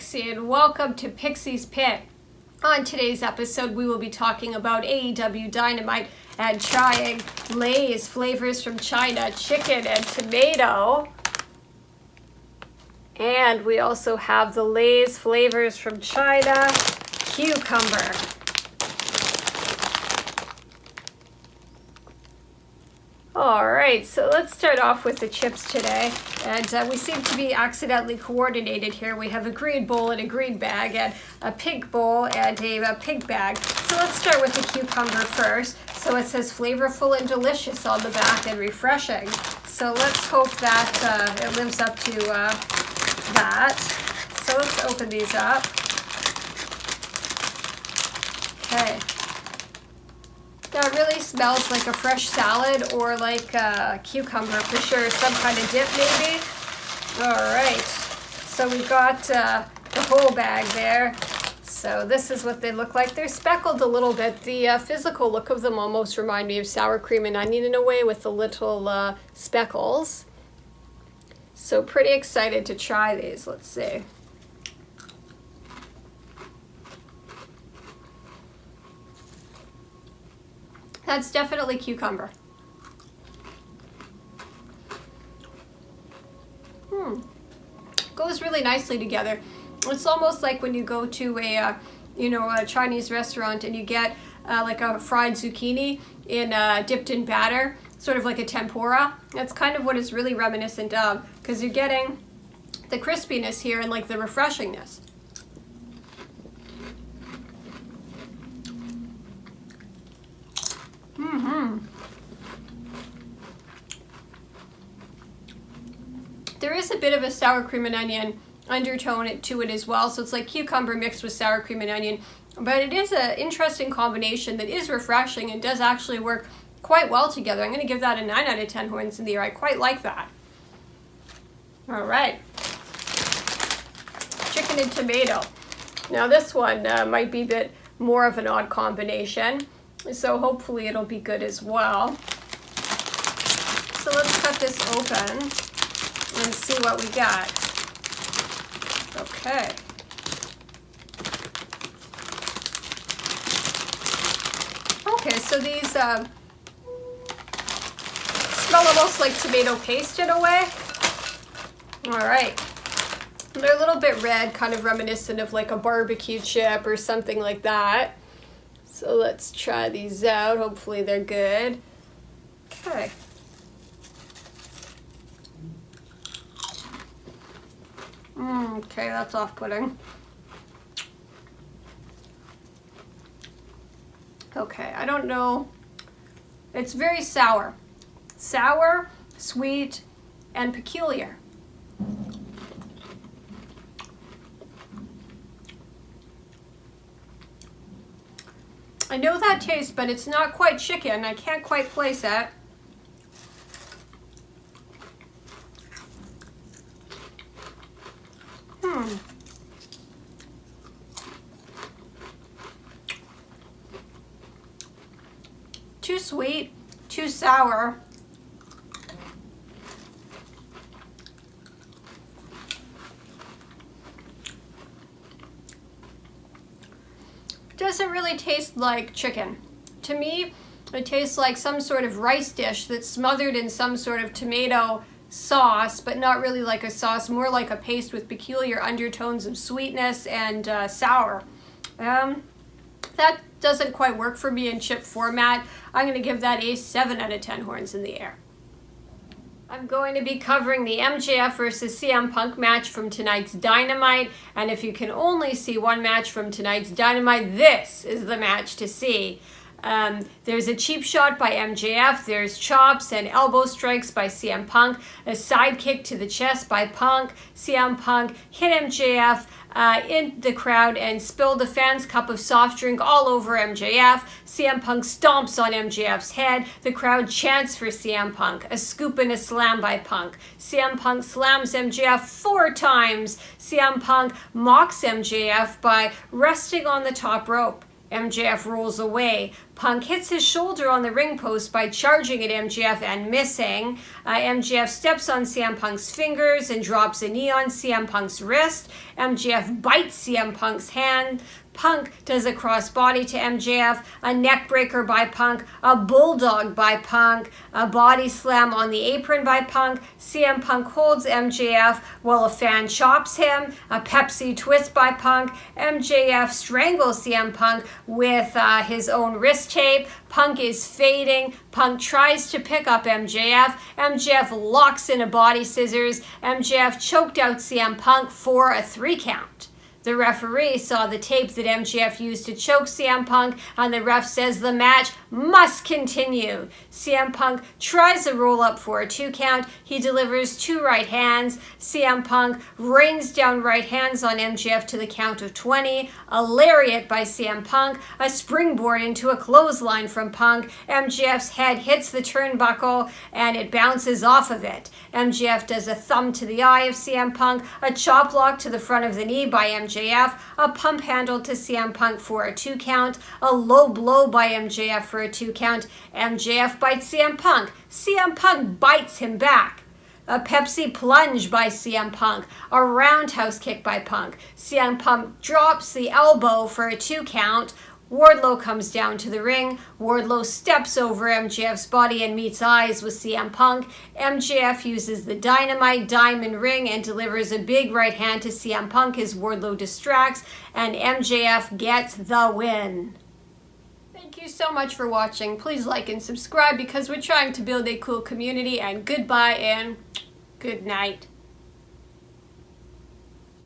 Pixie, and welcome to Pixie's Pit. On today's episode, we will be talking about AEW Dynamite and trying Lay's flavors from China, chicken and tomato. And we also have the Lay's flavors from China, cucumber. Alright, so let's start off with the chips today. And we seem to be accidentally coordinated here. We have a green bowl and a green bag, and a pink bowl and a pink bag. So let's start with the cucumber first. So it says flavorful and delicious on the back and refreshing. So let's hope that it lives up to that. So let's open these up. Okay. That really smells like a fresh salad or like a cucumber for sure. Some kind of dip maybe. Alright. So we got the whole bag there. So this is what they look like. They're speckled a little bit. The physical look of them almost remind me of sour cream and onion in a way with the little speckles. So pretty excited to try these. Let's see. That's definitely cucumber. Goes really nicely together. It's almost like when you go to a Chinese restaurant and you get like a fried zucchini in dipped in batter, sort of like a tempura. That's kind of what it's really reminiscent of, because you're getting the crispiness here and like the refreshingness. There is a bit of a sour cream and onion undertone to it as well, so it's like cucumber mixed with sour cream and onion, but it is an interesting combination that is refreshing and does actually work quite well together. I'm going to give that a 9 out of 10 horns in the ear. I quite like that. Alright. Chicken and tomato. Now this one might be a bit more of an odd combination, so hopefully it'll be good as well. So let's cut this open and see what we got. Okay. Okay, so these smell almost like tomato paste in a way. Alright. They're a little bit red, kind of reminiscent of like a barbecue chip or something like that. So let's try these out. Hopefully they're good. Okay. Okay, that's off-putting. Okay, I don't know. It's very sour. Sour, sweet, and peculiar. I know that taste, but it's not quite chicken. I can't quite place it. Too sweet, too sour. Doesn't really taste like chicken. To me, it tastes like some sort of rice dish that's smothered in some sort of tomato sauce, but not really like a sauce, more like a paste with peculiar undertones of sweetness and sour. That doesn't quite work for me in chip format. I'm going to give that a 7 out of 10 horns in the air. I'm going to be covering the MJF versus CM Punk match from tonight's Dynamite, and if you can only see one match from tonight's Dynamite, this is the match to see. There's a cheap shot by MJF, there's chops and elbow strikes by CM Punk, a side kick to the chest by Punk. CM Punk hit MJF in the crowd and spilled the fans' cup of soft drink all over MJF. CM Punk stomps on MJF's head. The crowd chants for CM Punk. A scoop and a slam by Punk. CM Punk slams MJF 4 times. CM Punk mocks MJF by resting on the top rope. MJF rolls away. Punk hits his shoulder on the ring post by charging at MJF and missing. MJF steps on CM Punk's fingers and drops a knee on CM Punk's wrist. MJF bites CM Punk's hand. Punk does a crossbody to MJF, a neck breaker by Punk, a bulldog by Punk, a body slam on the apron by Punk. CM Punk holds MJF while a fan chops him, a Pepsi twist by Punk. MJF strangles CM Punk with his own wrist tape. Punk is fading. Punk tries to pick up MJF. MJF locks in a body scissors. MJF choked out CM Punk for a 3 count. The referee saw the tape that MJF used to choke CM Punk, and the ref says the match must continue. CM Punk tries a roll-up for a 2 count. He delivers 2 right hands. CM Punk rains down right hands on MJF to the count of 20. A lariat by CM Punk. A springboard into a clothesline from Punk. MJF's head hits the turnbuckle, and it bounces off of it. MJF does a thumb to the eye of CM Punk. A chop block to the front of the knee by MJF. A pump handle to CM Punk for a 2 count, a low blow by MJF for a 2 count. MJF bites CM Punk. CM Punk bites him back. A Pepsi plunge by CM Punk, a roundhouse kick by Punk. CM Punk drops the elbow for a 2 count. Wardlow comes down to the ring. Wardlow steps over MJF's body and meets eyes with CM Punk. MJF uses the Dynamite diamond ring and delivers a big right hand to CM Punk as Wardlow distracts, and MJF gets the win. Thank you so much for watching. Please like and subscribe because we're trying to build a cool community, and goodbye and good night.